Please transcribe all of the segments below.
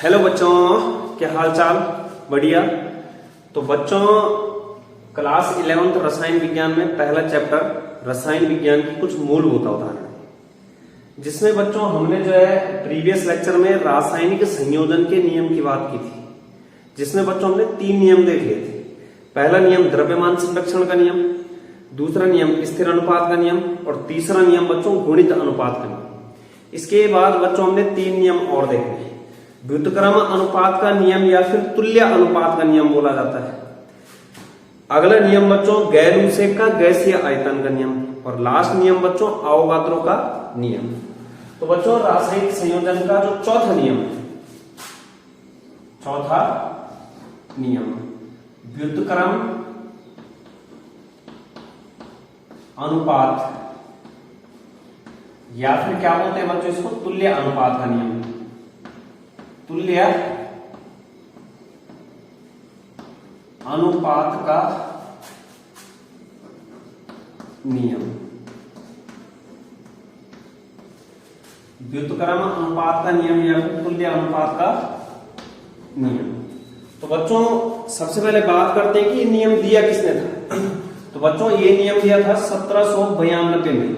Hello बच्चों, क्या हाल चाल? बढ़िया। तो बच्चों, क्लास 11th रसायन विज्ञान में पहला चैप्टर रसायन विज्ञान की कुछ मूलभूत अवधारणा, जिसमें बच्चों हमने जो है प्रीवियस लेक्चर में रासायनिक संयोजन के नियम की बात की थी, जिसमें बच्चों हमने 3 नियम देख लिए थे। पहला नियम द्रव्यमान संरक्षण का नियम, दूसरा नियम स्थिर अनुपात का नियम और तीसरा नियम बच्चों गुणित अनुपात का नियम। इसके बाद बच्चों हमने 3 नियम और देखे। व्युत्क्रम अनुपात का नियम या फिर तुल्य अनुपात का नियम बोला जाता है। अगला नियम बच्चों गैर-ऊष्मक का गैसीय आयतन का नियम और लास्ट नियम बच्चों अवोगाद्रो का नियम। तो बच्चों रासायनिक संयोजन का जो चौथा नियम व्युत्क्रम अनुपात या फिर क्या बोलते हैं बच्चों इसको, तुल्य अनुपात का नियम। तुल्य अनुपात का नियम, व्युत्क्रम अनुपात का नियम या फिर तुल्य अनुपात का नियम। तो बच्चों सबसे पहले बात करते हैं कि ये नियम दिया किसने था। तो बच्चों ये नियम दिया था 1792 में,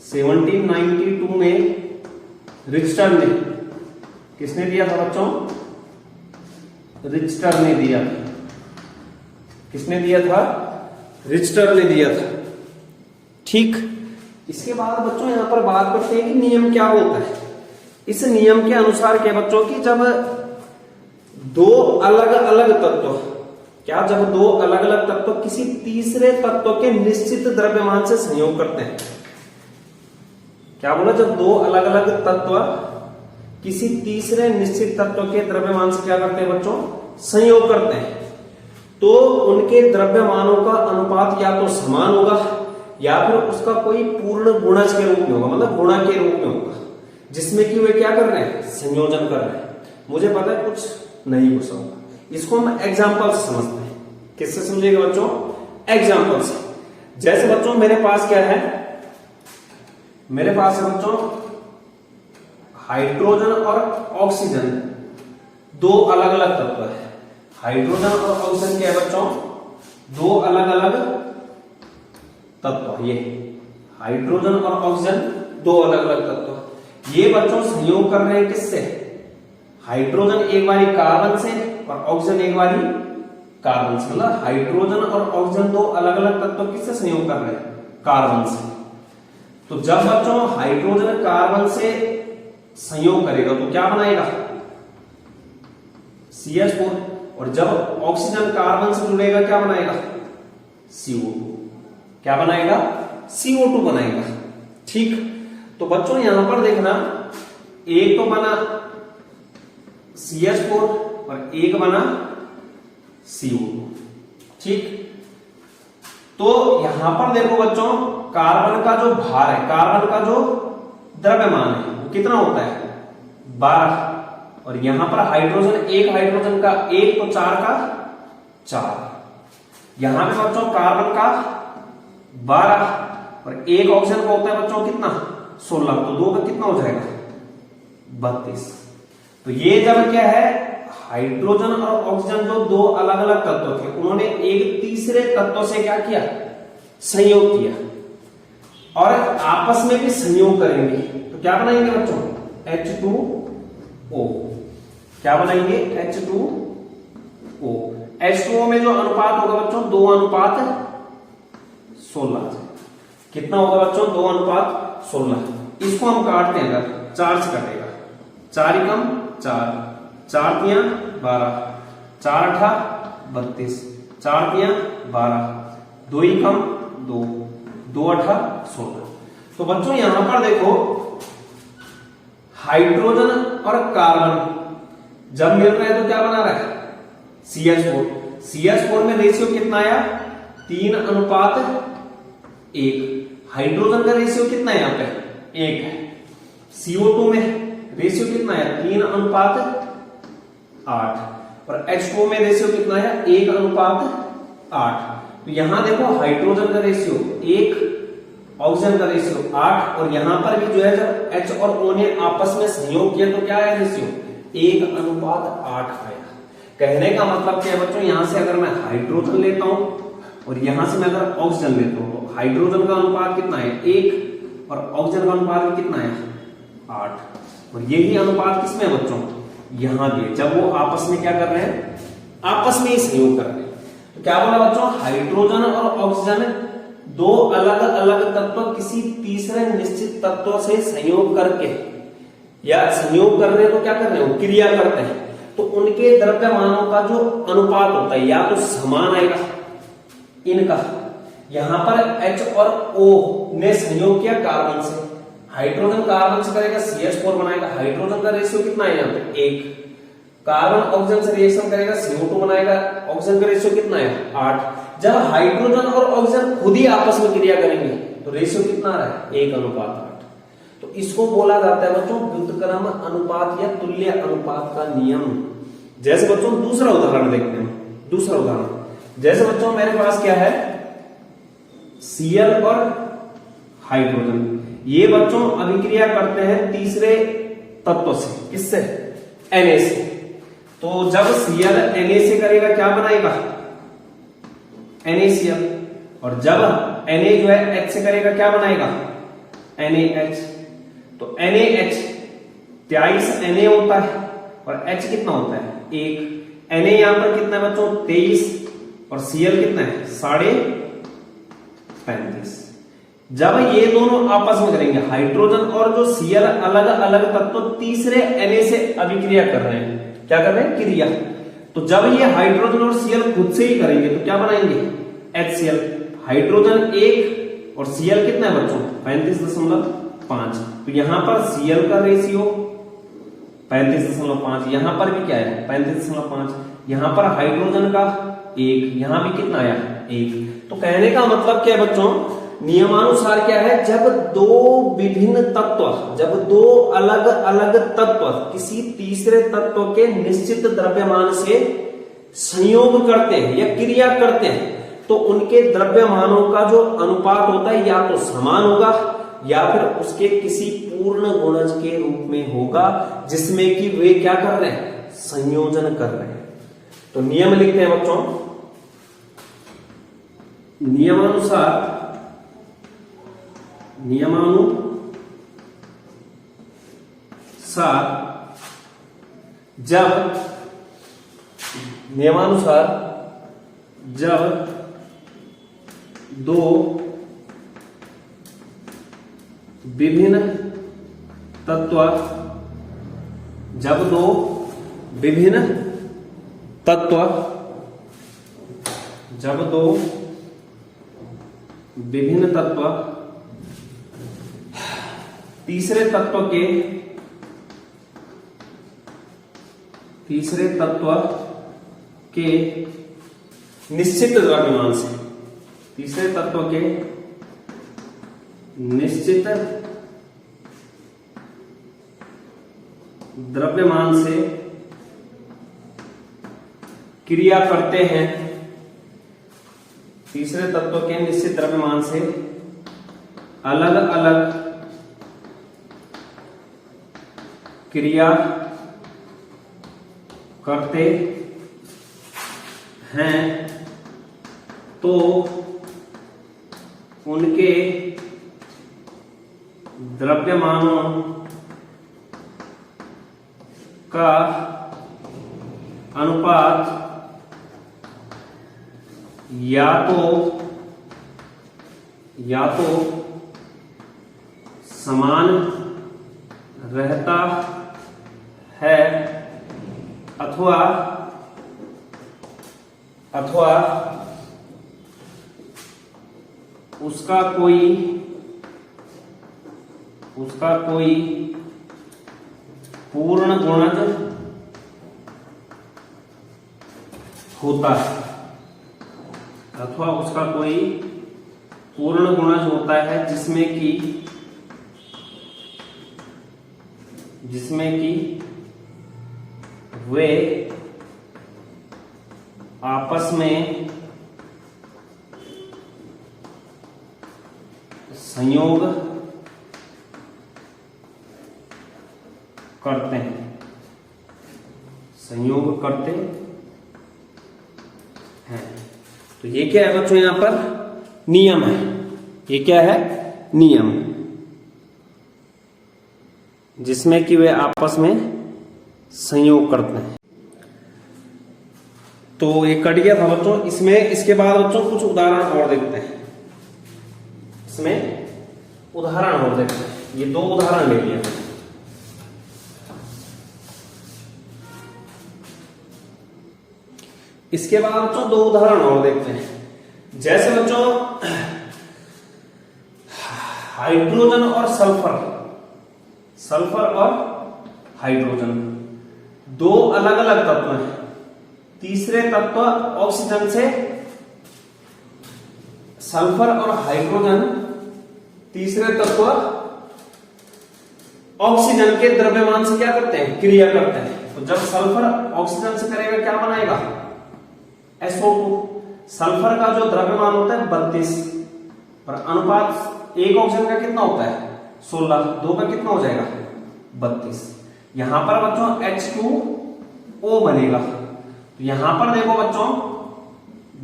1792 में रिचटर ने। किसने दिया था बच्चों? रिचटर ने दिया था। किसने दिया था? रिचटर ने दिया था। ठीक। इसके बाद बच्चों यहां पर बात करते हैं कि नियम क्या होता है। इस नियम के अनुसार क्या बच्चों की जब दो अलग अलग तत्व किसी तीसरे तत्व के निश्चित द्रव्यमान से संयोग करते हैं। क्या बोला? जब दो अलग अलग तत्व किसी तीसरे निश्चित तत्व के द्रव्यमान से क्या करते हैं बच्चों? संयोग करते हैं, तो उनके द्रव्यमानों का अनुपात या तो समान होगा या फिर उसका कोई पूर्ण गुणज के रूप में होगा, मतलब गुणा के रूप में होगा, जिसमें कि वे क्या कर रहे हैं? संयोजन कर रहे हैं। मुझे पता है कुछ नहीं पूछा होगा। इसको हम एग्जाम्पल से समझते हैं। किससे समझेगा बच्चों? एग्जाम्पल से। जैसे बच्चों मेरे पास क्या है? मेरे पास है बच्चों हाइड्रोजन और ऑक्सीजन, दो अलग अलग तत्व है। हाइड्रोजन और ऑक्सीजन क्या है बच्चों? दो अलग अलग तत्व। ये हाइड्रोजन और ऑक्सीजन दो अलग अलग तत्व। ये बच्चों संयोग कर रहे हैं किससे? हाइड्रोजन एक बारी कार्बन से और ऑक्सीजन एक बारी कार्बन से। मतलब हाइड्रोजन और ऑक्सीजन दो अलग अलग तत्व किससे संयोग कर रहे हैं? कार्बन से। तो जब बच्चों हाइड्रोजन कार्बन से संयोग करेगा तो क्या बनाएगा? CH4। और जब ऑक्सीजन कार्बन से जुड़ेगा क्या बनाएगा? CO2। क्या बनाएगा? CO2 बनाएगा। ठीक। तो बच्चों यहां पर देखना, एक तो बना CH4 और एक बना CO2। ठीक। तो यहां पर देखो बच्चों, कार्बन का जो भार है, कार्बन का जो द्रव्यमान है वो कितना होता है? 12। और यहां पर हाइड्रोजन, एक हाइड्रोजन का 1 तो 4 का 4। यहां पे बच्चों कार्बन का 12 और एक ऑक्सीजन का होता है बच्चों कितना? 16। तो 2 का कितना हो जाएगा? 32। तो ये जब क्या है, हाइड्रोजन और ऑक्सीजन जो दो अलग अलग तत्व थे, उन्होंने एक तीसरे तत्व से क्या किया? संयोग किया। और आपस में भी संयोग करेंगे तो क्या बनाएंगे बच्चों? H2O। क्या बनाएंगे? H2O। H2O में जो अनुपात होगा बच्चों 2:16। कितना होगा बच्चों? 2:16। इसको हम काटते हैं, अगर 4 से कटेगा, 4 एकम 4, 4 तियां 12, 4 अठा 32, 4 तियां 12, 2 एकम 2, 2 अठा 16। तो बच्चों यहां पर देखो, हाइड्रोजन और कार्बन जब मिल रहे हैं तो क्या बना रहा है? CH4। CH4 में रेशियो कितना आया? 3:1। हाइड्रोजन का रेशियो कितना है? यहां पे 1 है। CO2 में रेशियो कितना है? 3:8। और H2O में रेशियो कितना है? 1:8। तो यहां देखो हाइड्रोजन का रेशियो 1, ऑक्सीजन का रेशियो 8 और यहां पर भी जो है जब H और O ने आपस में संयोग किया तो क्या है रेशियो 1:8 आएगा। कहने का मतलब क्या है बच्चों, यहां से अगर मैं हाइड्रोजन लेता हूं और यहां से मैं अगर ऑक्सीजन लेता हूं तो हाइड्रोजन का अनुपात कितना है 1 और ऑक्सीजन का अनुपात भी कितना है 8। और यही अनुपात किसमें है बच्चों, यहां भी है, जब वो आपस में क्या कर रहे हैं, आपस में ही संयोग कर रहे हैं। तो क्या बोला बच्चों, हाइड्रोजन और ऑक्सीजन दो अलग अलग तत्व किसी तीसरे निश्चित तत्व से संयोग करके या संयोग कर रहे हैं तो क्या कर रहे हैं, क्रिया करते हैं, तो उनके द्रव्यमानों का जो अनुपात होता है या तो समान आएगा इनका। यहां पर H और O ने संयोग किया कार्बन से, हाइड्रोजन कार्बन से करेगा CH4 बनाएगा, हाइड्रोजन का रेशियो कितना है यहाँ पे 1, कार्बन ऑक्सीजन से रिएक्शन करेगा CO2 बनाएगा, ऑक्सीजन का रेशियो कितना है 8। जब हाइड्रोजन और ऑक्सीजन खुद ही आपस में क्रिया करेंगे तो रेशियो कितना आ रहा है 1:8। तो इसको बोला जाता है बच्चों व्युत्क्रम अनुपात या तुल्य अनुपात का नियम। जैसे बच्चों दूसरा उदाहरण देखते हैं, दूसरा उदाहरण जैसे बच्चों मेरे पास क्या है Cl और हाइड्रोजन, ये बच्चों अभिक्रिया करते हैं तीसरे तत्व से, किससे, Na से। तो जब Cl Na से करेगा क्या बनाएगा NaCl, और जब Na जो है H से करेगा क्या बनाएगा NaH। तो NaH 23 Na होता है और H कितना होता है 1। Na यहां पर कितना है बच्चों 23 और Cl कितना है 35.5। जब ये दोनों आपस में करेंगे हाइड्रोजन और जो Cl अलग अलग तत्व तीसरे Na से अभिक्रिया कर रहे हैं, क्या कर रहे हैं क्रिया, तो जब ये हाइड्रोजन और Cl खुद से ही करेंगे तो क्या बनाएंगे HCl। हाइड्रोजन 1 और Cl कितना है बच्चों 35.5। तो यहां पर Cl का रेशियो 35.5, यहां पर भी क्या है 35.5, यहां पर हाइड्रोजन का 1, यहां भी कितना आया 1। तो कहने का मतलब क्या है बच्चों, नियमानुसार क्या है, जब दो विभिन्न तत्व, जब दो अलग अलग तत्व किसी तीसरे तत्व के निश्चित द्रव्यमान से संयोग करते हैं या क्रिया करते हैं तो उनके द्रव्यमानों का जो अनुपात होता है या तो समान होगा या फिर उसके किसी पूर्ण गुणज के रूप में होगा, जिसमें कि वे क्या कर रहे हैं संयोजन कर रहे हैं। तो नियम लिखते हैं बच्चों, नियमानुसार जब दो विभिन्न तत्व तीसरे तत्व के निश्चित द्रव्यमान से, तीसरे तत्व के निश्चित द्रव्यमान से क्रिया करते हैं, तीसरे तत्व के निश्चित द्रव्यमान से अलग अलग क्रिया करते हैं तो उनके द्रव्यमानों का अनुपात या तो समान रहता है अथवा उसका कोई पूर्ण गुणज होता है, अथवा उसका कोई पूर्ण गुणज होता है जिसमें कि वे आपस में संयोग करते हैं। संयोग करते हैं। तो ये क्या है बच्चों, यहां पर नियम है। ये क्या है, नियम, जिसमें कि वे आपस में संयोग करते हैं। तो ये कट गया था बच्चों। इसमें इसके बाद बच्चों कुछ उदाहरण और देखते हैं। इसमें उदाहरण और देखते हैं। ये दो उदाहरण ले लिए। इसके बाद बच्चों दो उदाहरण और देखते हैं। जैसे बच्चों हाइड्रोजन और सल्फर, सल्फर और हाइड्रोजन दो अलग अलग तत्व हैं। तीसरे तत्व ऑक्सीजन से, सल्फर और हाइड्रोजन तीसरे तत्व ऑक्सीजन के द्रव्यमान से क्या करते हैं, क्रिया करते हैं। तो जब सल्फर ऑक्सीजन से करेगा क्या बनाएगा, SO2। सल्फर का जो द्रव्यमान होता है 32 और अनुपात एक ऑक्सीजन का कितना होता है 16, दो का कितना हो जाएगा 32। यहां पर बच्चों H2O बनेगा। तो यहां पर देखो बच्चों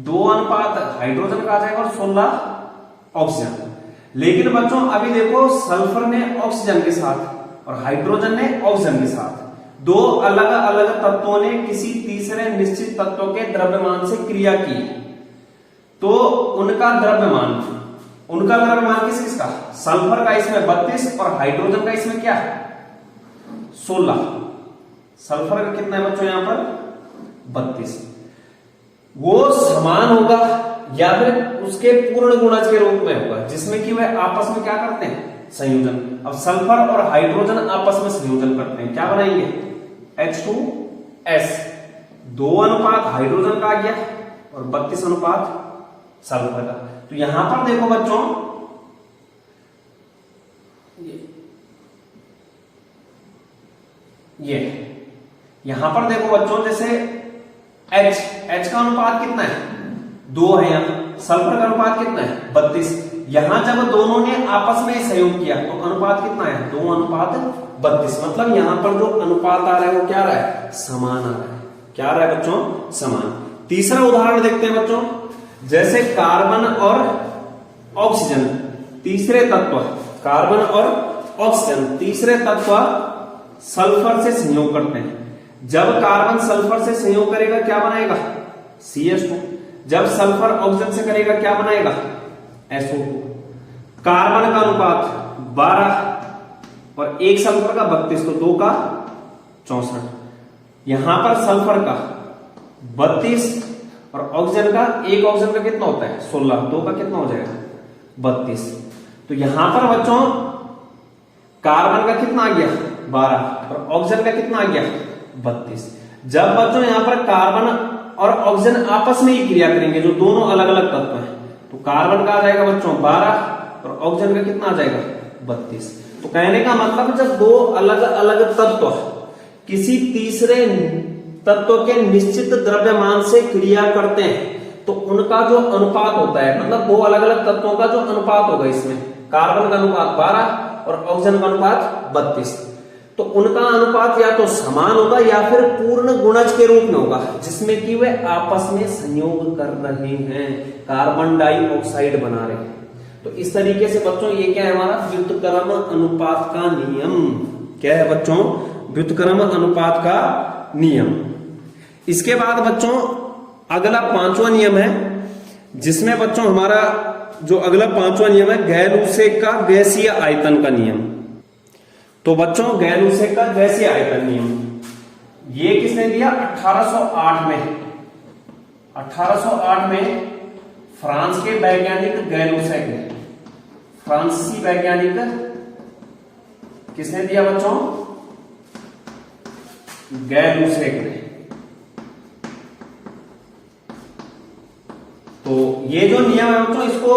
2 अनुपात हाइड्रोजन का आ जाएगा और 16 ऑक्सीजन। लेकिन बच्चों अभी देखो सल्फर ने ऑक्सीजन के साथ और हाइड्रोजन ने ऑक्सीजन के साथ, दो अलग अलग तत्वों ने किसी तीसरे निश्चित तत्व के द्रव्यमान से क्रिया की। तो उनका द्रव्यमान किस किसका, सल्फर का इसमें 32 और हाइड्रोजन का इसमें क्या 16। सल्फर का कितना है बच्चों यहां पर 32। वो समान होगा या फिर उसके पूर्ण गुणज के रूप में होगा, जिसमें कि वे आपस में क्या करते हैं, संयोजन। अब सल्फर और हाइड्रोजन आपस में संयोजन करते हैं, क्या बनाएंगे H2S। 2 अनुपात हाइड्रोजन का आ गया और 32 अनुपात सल्फर का। तो यहां पर देखो बच्चों ये यहां पर देखो बच्चों जैसे H का अनुपात कितना है 2 है, यहां सल्फर का अनुपात कितना है 32। यहां जब दोनों ने आपस में सहयोग किया तो अनुपात कितना है 2 अनुपात 32। मतलब यहां पर जो अनुपात आ रहा है वो क्या आ रहा है, समान आ रहा है। क्या आ रहा है बच्चों, समान। तीसरा उदाहरण देखते हैं बच्चों। जैसे कार्बन और ऑक्सीजन तीसरे तत्व, कार्बन और ऑक्सीजन तीसरे तत्व सल्फर से संयोग करते हैं। जब कार्बन सल्फर से संयोग करेगा क्या बनाएगा CH2। जब सल्फर ऑक्सीजन से करेगा क्या बनाएगा SO2। कार्बन का अनुपात 12 और एक सल्फर का 32, तो 2 का 64। यहां पर सल्फर का 32 और ऑक्सीजन का, एक ऑक्सीजन का कितना होता है 16, 2 का कितना हो जाएगा 32। तो यहां पर बच्चों कार्बन का कितना आ गया 12 और ऑक्सीजन का कितना आ गया 32। जब बच्चों यहां पर कार्बन और ऑक्सीजन आपस में ही क्रिया करेंगे, जो दोनों अलग अलग तत्व हैं, तो कार्बन का आ जाएगा बच्चों 12 और ऑक्सीजन का कितना आ जाएगा 32। तो कहने का मतलब जब दो अलग अलग तत्व किसी तीसरे तत्व के निश्चित द्रव्यमान से क्रिया करते हैं तो उनका जो अनुपात होता है, मतलब दो अलग अलग तत्वों का जो अनुपात होगा, इसमें कार्बन का अनुपात 12 और ऑक्सीजन का अनुपात 32, तो उनका अनुपात या तो समान होगा या फिर पूर्ण गुणज के रूप में होगा, जिसमें कि वे आपस में संयोग कर रहे हैं, कार्बन डाइऑक्साइड बना रहे हैं। तो इस तरीके से बच्चों ये क्या है हमारा व्युत्क्रम अनुपात का नियम। क्या है बच्चों, व्युत्क्रम अनुपात का नियम। इसके बाद बच्चों अगला 5वां नियम है, जिसमें बच्चों हमारा जो अगला 5वां नियम है गैलूसेक का गैसीय आयतन का नियम। तो बच्चों गैलूसेक का गैसीय आयतन नियम ये किसने दिया 1808 में। 1808 में फ्रांस के वैज्ञानिक गैलूसेक ने, फ्रांसीसी वैज्ञानिक किसने दिया बच्चों, गैलूसेक ने। तो ये जो नियम है बच्चों, इसको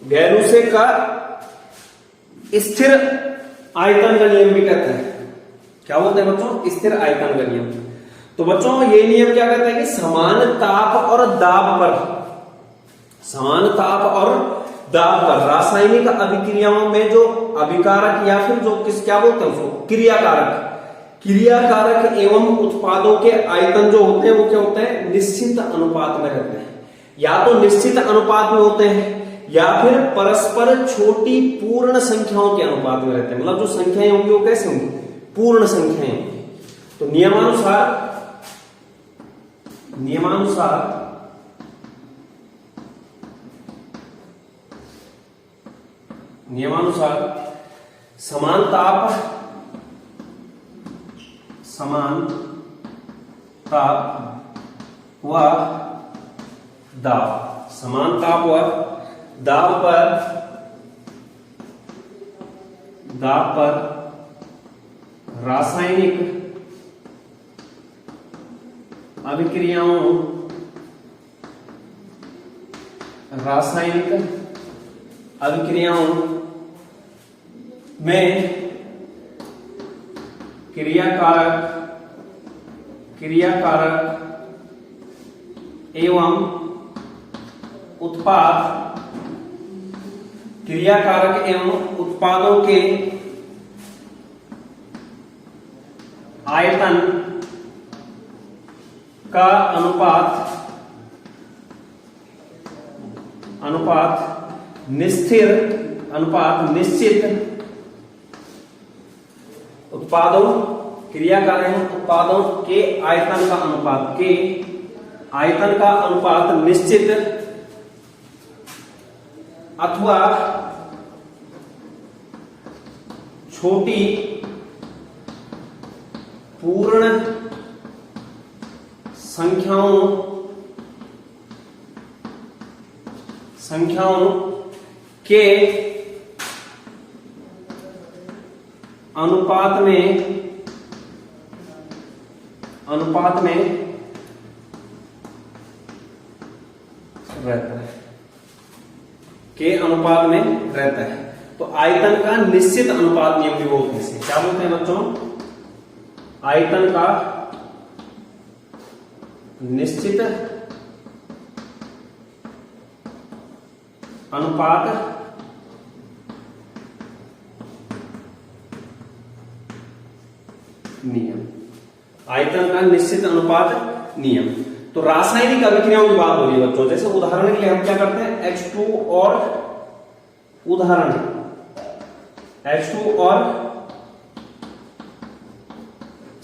गैलूसेक का स्थिर आयतन का नियम भी कहते हैं। क्या बोलते हैं बच्चों, स्थिर आयतन का नियम। तो बच्चों ये नियम क्या कहता है कि समान ताप और दाब पर, समान ताप और दाब पर रासायनिक अभिक्रियाओं में जो अभिकारक या फिर जो किस क्या बोलते हैं उसको क्रियाकारक क्रियाकारक एवं उत्पादों के आयतन जो होते हैं वो क्या होते हैं, निश्चित अनुपात में रहते हैं। या तो निश्चित अनुपात में होते हैं या फिर परस्पर छोटी पूर्ण संख्याओं के अनुपात में रहते हैं। मतलब जो संख्याएं होंगी वो कैसे होंगी, पूर्ण संख्याएं होंगी। तो नियमानुसार समान ताप व दाब पर रासायनिक अभिक्रियाओं में क्रियाकारक एवं उत्पादों के आयतन का निश्चित उत्पादों के आयतन का अनुपात निश्चित अथवा छोटी पूर्ण संख्याओं के अनुपात में रहता है। तो आयतन का निश्चित अनुपात नियम भी बोलते हैं। क्या बोलते हैं बच्चों, आयतन का निश्चित अनुपात नियम, आयतन का निश्चित अनुपात नियम। तो रासायनिक अभिक्रियाओं की बात हो रही है बच्चों। जैसे उदाहरण के लिए हम क्या करते हैं, H2 और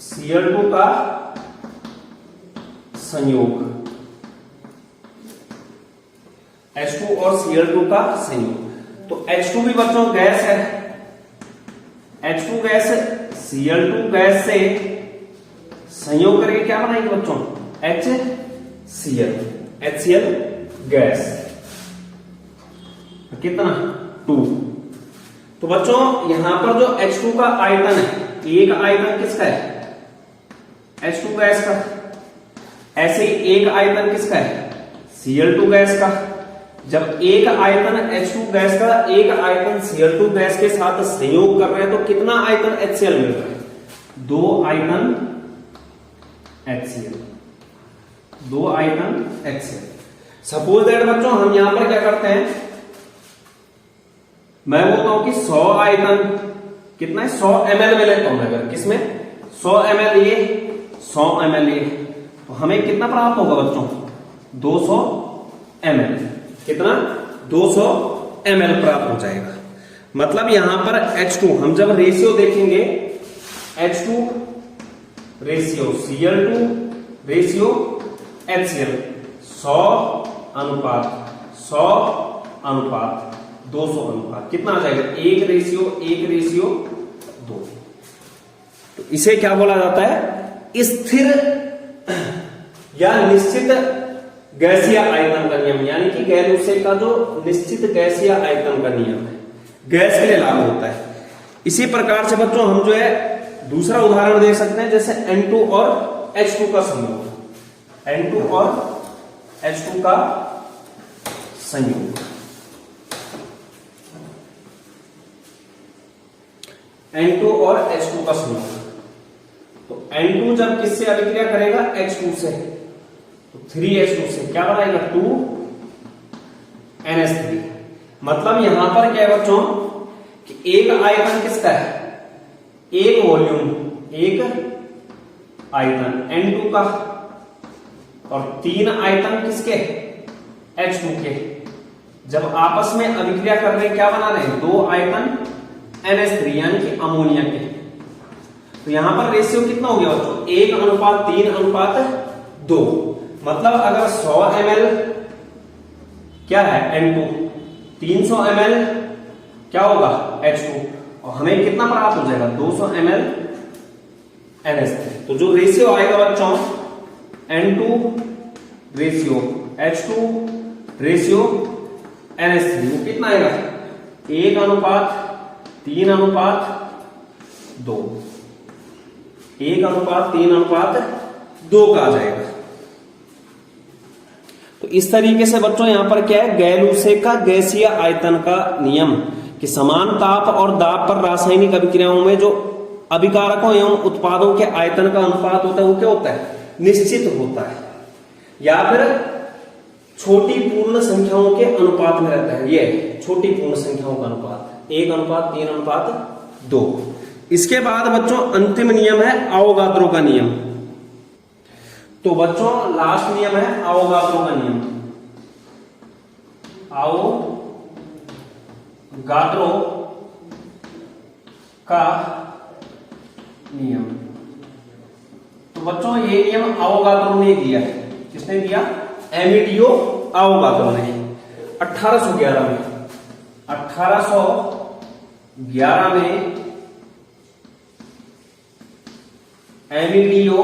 Cl2 का संयोग, H2 और Cl2 का संयोग। तो H2 भी बच्चों गैस है, H2 गैस Cl2 गैस से संयोग करके क्या बनाएंगे बच्चों, HCl गैस। कितना, 2। तो बच्चों यहां पर जो H2 का आयतन है, एक आयतन किसका है, H2 गैस का। ऐसे ही एक आयतन किसका है, Cl2 गैस का। जब एक आयतन H2 गैस का एक आयतन Cl2 गैस के साथ संयोग कर रहे हैं तो कितना आयतन HCl मिल रहा है, 2 आयतन HCl। सपोज दैट बच्चों हम यहां पर क्या करते हैं, मैं बोलता हूं कि 100 आयतन कितना है, 100 ml में लेता हूं मैं। अगर किसमें 100 ml ये 100 ml ये, तो हमें कितना प्राप्त होगा बच्चों, 200 ml। कितना, 200 ml प्राप्त हो जाएगा। मतलब यहां पर H2 हम जब रेशियो देखेंगे, H2 ratio Cl2 ratio HCl, 100 अनुपात 200 अनुपात, कितना आ जाएगा, 1 रेशियो 2। तो इसे क्या बोला जाता है, स्थिर या निश्चित गैसीय आयतन का नियम। यानी कि गैलूसे का जो निश्चित गैसीय आयतन का नियम है, गैस के लिए लागू होता है। इसी प्रकार से बच्चों हम जो है दूसरा उदाहरण देख सकते हैं, जैसे N2 और H2 का संयोग, N2 और H2 का संयोग। N2 और H2 का संयोग। तो N2 जब किससे अभिक्रिया करेगा, H2 से, तो 3H2 से क्या बनाएगा, 2NH3। मतलब यहां पर क्या है बच्चों कि एक आयतन किसका है, एक वॉल्यूम एक आयतन N2 का और 3 आयतन किसके, H2 के। जब आपस में अभिक्रिया कर रहे हैं, क्या बना रहे हैं, 2 आयतन NH3 यानी कि अमोनिया के। तो यहां पर रेशियो कितना हो गया बच्चों, 1:3:2। मतलब अगर 100 ml क्या है N2, 300 ml क्या होगा H2, और हमें कितना प्राप्त हो जाएगा 200 ml NH3। तो जो रेशियो आएगा बच्चों N2 ratio H2 ratio NH3 वो कितना आएगा, 1:3:2, 1:3:2 का आ जाएगा। तो इस तरीके से बच्चों यहां पर क्या है, गैलूसे का गैसीय आयतन का नियम कि समान ताप और दाब पर रासायनिक अभिक्रियाओं में जो अभिकारकों एवं उत्पादों के आयतन का अनुपात होता है वो क्या होता है, निश्चित होता है, या फिर छोटी पूर्ण संख्याओं के अनुपात में रहता है। ये छोटी पूर्ण संख्याओं का अनुपात 1:3:2। इसके बाद बच्चों अंतिम नियम है अवोगाद्रो का नियम। तो बच्चों लास्ट नियम है अवोगाद्रो का नियम। अवोगाद्रो का नियम। तो बच्चों ये नियम अवोगाद्रो ने दिया है। किसने दिया, एमिलियो अवोगाद्रो ने 1811 में। 1811 में एमिलियो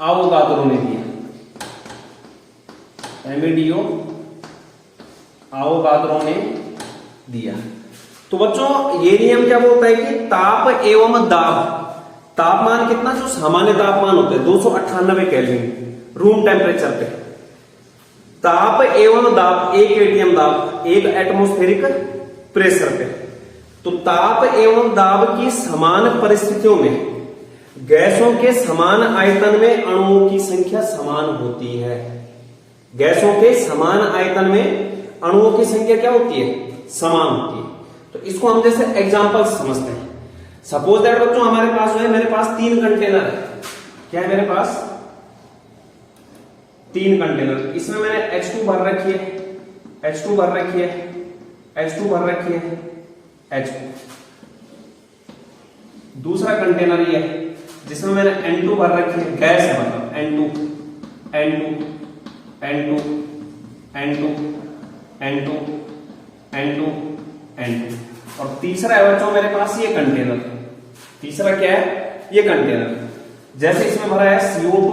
अवोगाद्रो ने दिया। एमिलियो अवोगाद्रो ने दिया। तो बच्चों ये नियम क्या बोलता है कि ताप एवं दाब, तापमान कितना, जो सामान्य तापमान होता है 298 केल्विन रूम टेम्परेचर पे, ताप एवं दाब, एक एटीएम दाब, एक एटमॉस्फेरिक प्रेशर पे। तो ताप एवं दाब की समान परिस्थितियों में गैसों के समान आयतन में अणुओं की संख्या समान होती है। गैसों के समान आयतन में अणुओं की संख्या क्या होती है, समान होती है। तो इसको हम जैसे एग्जांपल समझते हैं। सपोज दैट बच्चों हमारे पास जो है, मेरे पास 3 कंटेनर है। क्या है मेरे पास, 3 कंटेनर। इसमें मैंने H2 भर रखी है, H2 भर रखी है, H2 भर रखी है, H2। दूसरा कंटेनर ये है जिसमें मैंने N2 भर रखी है, गैस है मतलब N2, N2, N2, N2, N2, N2, N2। और तीसरा है बच्चों मेरे पास ये कंटेनर। तीसरा क्या है, ये कंटेनर। जैसे इसमें भरा है CO2,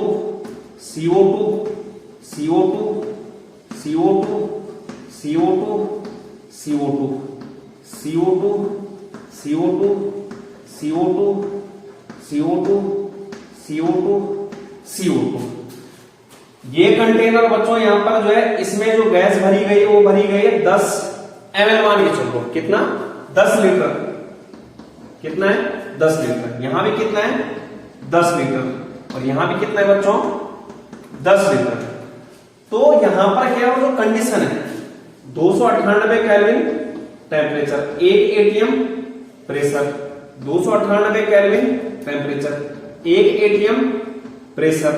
CO2, CO2, CO2, CO2, CO2, CO2, CO2, CO2, CO2, CO2, CO2। ये कंटेनर बच्चों यहां पर जो है, इसमें जो गैस भरी गई है वो भरी गई है 10 ml मान के चलो। कितना, 10 लीटर। कितना है, 10 लीटर। यहां भी कितना है, 10 लीटर। और यहां भी कितना है बच्चों, 10 लीटर। तो यहां पर क्या है, जो कंडीशन है 298 kelvin temperature, 1 ATM pressure, 298 kelvin temperature, 1 ATM pressure,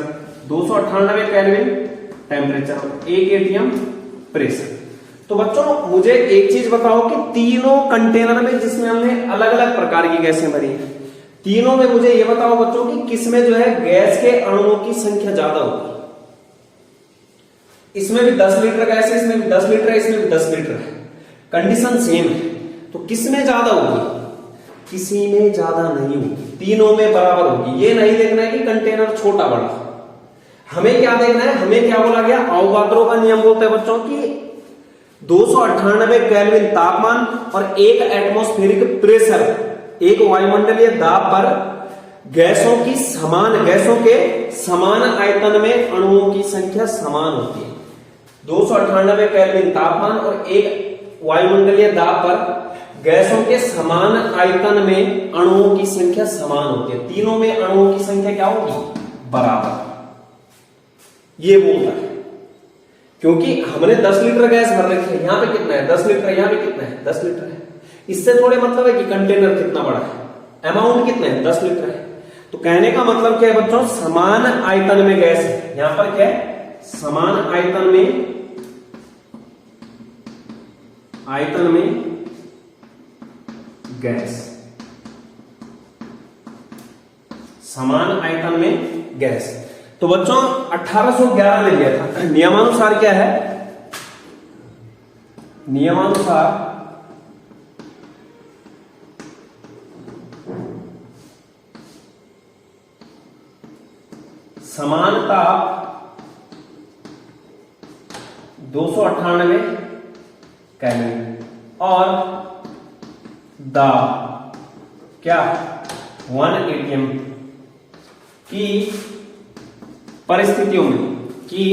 298 kelvin temperature, 1 ATM pressure. तो बच्चों मुझे एक चीज बताओ कि तीनों कंटेनर में जिसमें हमने अलग अलग प्रकार की गैसें भरी हैं, तीनों में मुझे ये बताओ बच्चों कि किसमें जो है गैस के अणुओं की संख्या ज्यादा होगी। इसमें भी 10 लीटर गैस है, इसमें भी 10 लीटर है, इसमें भी 10 लीटर है, कंडीशन सेम है। तो किसमें ज्यादा होगी, किसी में ज्यादा नहीं होगी, तीनों में बराबर होगी। ये नहीं देखना है कि कंटेनर छोटा बड़ा, हमें क्या देखना है, हमें क्या बोला गया, अवोगाद्रो का नियम बोलता है बच्चों की 298 केल्विन तापमान और 1 एटमॉस्फेरिक प्रेशर, एक वायुमंडलीय दाब पर गैसों के समान आयतन में अणुओं की संख्या समान होती है। 298 केल्विन तापमान और 1 वायुमंडलीय दाब पर गैसों के समान आयतन में अणुओं की संख्या समान होती है। तीनों में अणुओं की संख्या क्या होगी, बराबर। ये बोलता है क्योंकि हमने 10 लीटर गैस भर रखी है, यहाँ पे कितना है 10 लीटर, यहाँ पे कितना है 10 लीटर है। इससे थोड़े मतलब है कि कंटेनर कितना बड़ा है, अमाउंट कितना है 10 लीटर है। तो कहने का मतलब क्या है बच्चों, समान आयतन में गैस है। यहां पर क्या है, समान आयतन में गैस, समान आयतन में गैस। तो बच्चों 1811 में लिया था। नियमानुसार क्या है, नियमानुसार समान ताप 298 केल्विन और दाब क्या 1 atm की परिस्थितियों में, कि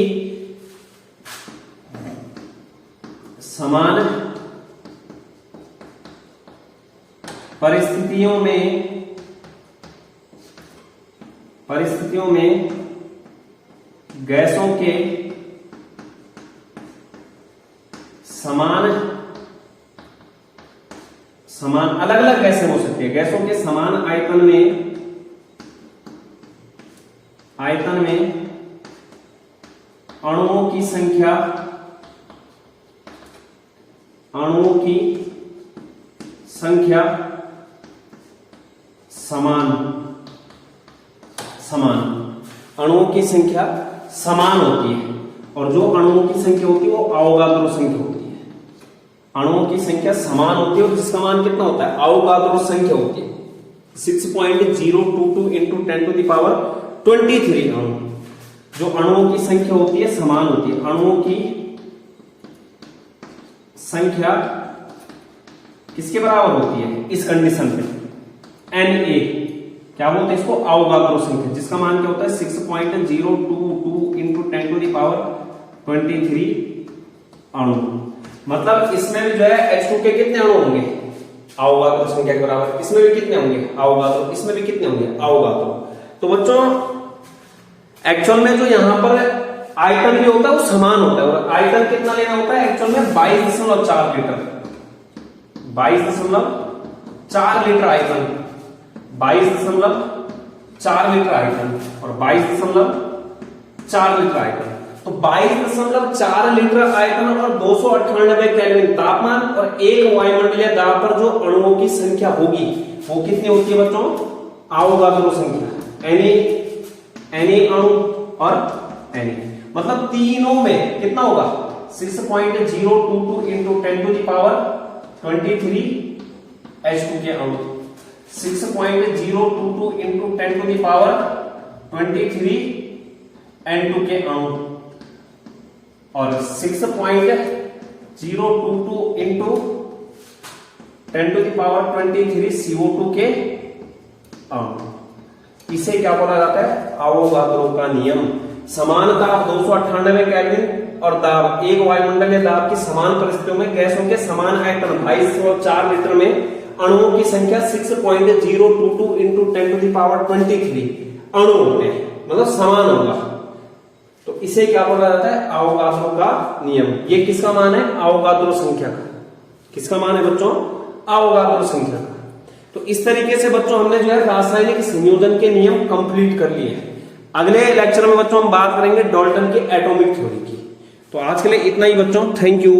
समान परिस्थितियों में गैसों के समान अलग अलग गैसें हो सकती है, गैसों के समान आयतन में अणुओं की संख्या समान अणुओं की संख्या समान होती है। और जो अणुओं की संख्या होती है वो अवोगाद्रो संख्या होती है। अणुओं की संख्या समान होती है और जिसका मान कितना होता है, अवोगाद्रो संख्या होती है 6.022 इंटू 10 टू द पावर 23 अणु। जो अणुओं की संख्या होती है समान होती है। अणुओं की संख्या किसके बराबर होती है इस कंडीशन पे, Na क्या बोलते हैं इसको, अवोगाद्रो संख्या, जिसका मान क्या होता है 6.022 इंटू 10 टू द पावर 23 अणु। मतलब इसमें भी जो है H2 के कितने अणु होंगे, अवोगाद्रो संख्या के बराबर। इसमें भी कितने होंगे, अवोगाद्रो। इसमें भी कितने होंगे, अवोगाद्रो। तो बच्चों एक्चुअल में जो यहां पर आयतन भी होता है वो समान होता है, और आयतन कितना लेना होता है एक्चुअल में 22.4 लीटर, 22.4 लीटर आयतन, 22.4 लीटर आयतन और 22.4 लीटर आयतन। तो 22.4 लीटर आयतन और 298 केल्विन तापमान और 1 वायुमंडलीय दाब पर जो अणुओं की संख्या होगी वो कितनी होती है बच्चों, अवोगाद्रो संख्या, एनी अणु और एनी। मतलब तीनों में कितना होगा 6.022 into 10 to the power 23 H2 के अणु, 6.022 into 10 to the power 23 N2 के अणु और 6.022 into 10 to the power 23 CO2 के अणु। इसे क्या बोला जाता है, अवोगाद्रो का नियम। समान ताप 298 केल्विन और दाब 1 वायुमंडलीय दाब की समान परिस्थितियों में गैसों के समान आयतन 22.4 लीटर में अणुओं की संख्या 6.022 इंटू 10 टू द पावर 23 अणु होते हैं, मतलब समान होगा। तो इसे क्या बोला जाता है, अवोगाद्रो का नियम। ये किसका मान है, अवोगाद्रो संख्या का। किसका मान है बच्चों, अवोगाद्रो संख्या का। तो इस तरीके से बच्चों हमने जो है रासायनिक संयोजन के नियम कंप्लीट कर लिए हैं। अगले लेक्चर में बच्चों हम बात करेंगे डाल्टन की एटॉमिक थ्योरी की। तो आज के लिए इतना ही बच्चों, थैंक यू।